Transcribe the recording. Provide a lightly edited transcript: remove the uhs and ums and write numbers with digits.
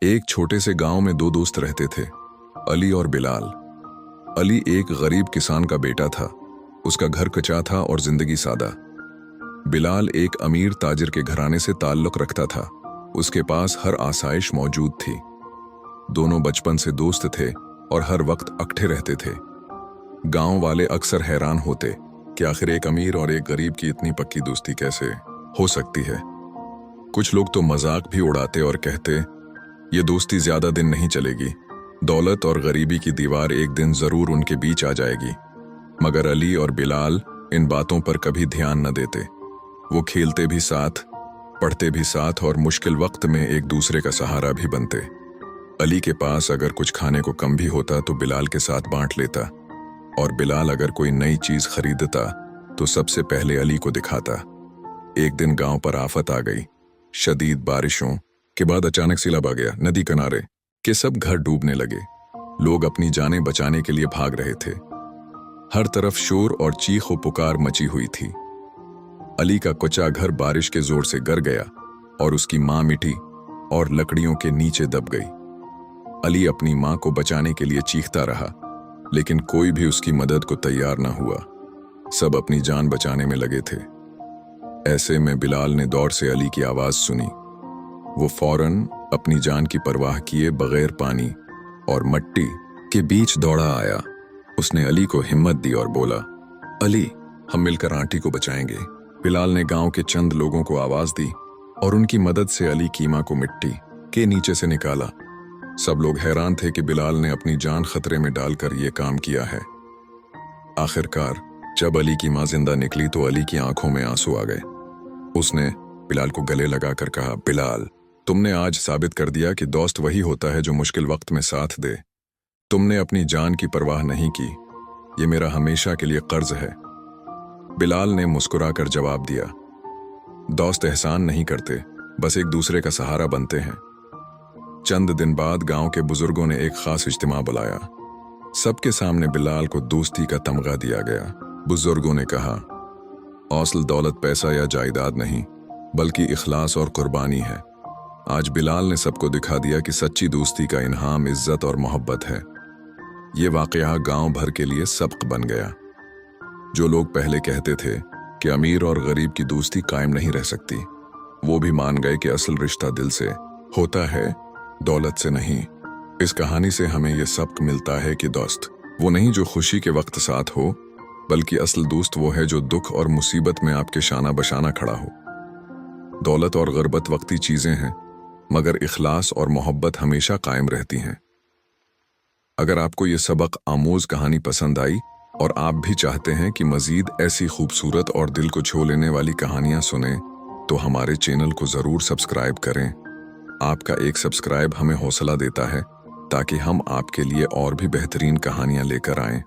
एक छोटे से गांव में दो दोस्त रहते थे, अली और बिलाल। अली एक गरीब किसान का बेटा था। उसका घर कच्चा था और जिंदगी सादा। बिलाल एक अमीर ताजिर के घराने से ताल्लुक रखता था। उसके पास हर आसाइश मौजूद थी। दोनों बचपन से दोस्त थे और हर वक्त इकट्ठे रहते थे। गांव वाले अक्सर हैरान होते कि आखिर एक अमीर और एक गरीब की इतनी पक्की दोस्ती कैसे हो सकती है। कुछ लोग तो मजाक भी उड़ाते और कहते, ये दोस्ती ज्यादा दिन नहीं चलेगी, दौलत और गरीबी की दीवार एक दिन जरूर उनके बीच आ जाएगी। मगर अली और बिलाल इन बातों पर कभी ध्यान न देते। वो खेलते भी साथ, पढ़ते भी साथ और मुश्किल वक्त में एक दूसरे का सहारा भी बनते। अली के पास अगर कुछ खाने को कम भी होता तो बिलाल के साथ बांट लेता, और बिलाल अगर कोई नई चीज खरीदता तो सबसे पहले अली को दिखाता। एक दिन गांव पर आफत आ गई। शदीद बारिशों के बाद अचानक सैलाब आ गया। नदी किनारे के सब घर डूबने लगे। लोग अपनी जानें बचाने के लिए भाग रहे थे। हर तरफ शोर और चीख व पुकार मची हुई थी। अली का कच्चा घर बारिश के जोर से गिर गया और उसकी मां मिट्टी और लकड़ियों के नीचे दब गई। अली अपनी मां को बचाने के लिए चीखता रहा, लेकिन कोई भी उसकी मदद को तैयार न हुआ। सब अपनी जान बचाने में लगे थे। ऐसे में बिलाल ने दौड़ से अली की आवाज सुनी। वो फौरन अपनी जान की परवाह किए बगैर पानी और मिट्टी के बीच दौड़ा आया। उसने अली को हिम्मत दी और बोला, अली, हम मिलकर आंटी को बचाएंगे। बिलाल ने गांव के चंद लोगों को आवाज दी और उनकी मदद से अली की मां को मिट्टी के नीचे से निकाला। सब लोग हैरान थे कि बिलाल ने अपनी जान खतरे में डालकर यह काम किया है। आखिरकार जब अली की मां जिंदा निकली तो अली की आंखों में आंसू आ गए। उसने बिलाल को गले लगाकर कहा, बिलाल, तुमने आज साबित कर दिया कि दोस्त वही होता है जो मुश्किल वक्त में साथ दे। तुमने अपनी जान की परवाह नहीं की। ये मेरा हमेशा के लिए कर्ज है। बिलाल ने मुस्कुराकर जवाब दिया, दोस्त एहसान नहीं करते, बस एक दूसरे का सहारा बनते हैं। चंद दिन बाद गांव के बुजुर्गों ने एक खास इज्तिमा बुलाया। सबके सामने बिलाल को दोस्ती का तमगा दिया गया। बुजुर्गों ने कहा, असल दौलत पैसा या जायदाद नहीं, बल्कि इखलास और कुर्बानी है। आज बिलाल ने सबको दिखा दिया कि सच्ची दोस्ती का इनाम इज्जत और मोहब्बत है। ये वाकया गांव भर के लिए सबक बन गया। जो लोग पहले कहते थे कि अमीर और गरीब की दोस्ती कायम नहीं रह सकती, वो भी मान गए कि असल रिश्ता दिल से होता है, दौलत से नहीं। इस कहानी से हमें यह सबक मिलता है कि दोस्त वो नहीं जो खुशी के वक्त साथ हो, बल्कि असल दोस्त वो है जो दुख और मुसीबत में आपके शाना बशाना खड़ा हो। दौलत और गुर्बत वक्ती चीजें हैं, मगर इखलास और मोहब्बत हमेशा कायम रहती हैं। अगर आपको ये सबक आमोज कहानी पसंद आई और आप भी चाहते हैं कि मजीद ऐसी खूबसूरत और दिल को छू लेने वाली कहानियां सुनें, तो हमारे चैनल को जरूर सब्सक्राइब करें। आपका एक सब्सक्राइब हमें हौसला देता है ताकि हम आपके लिए और भी बेहतरीन कहानियां लेकर आएं।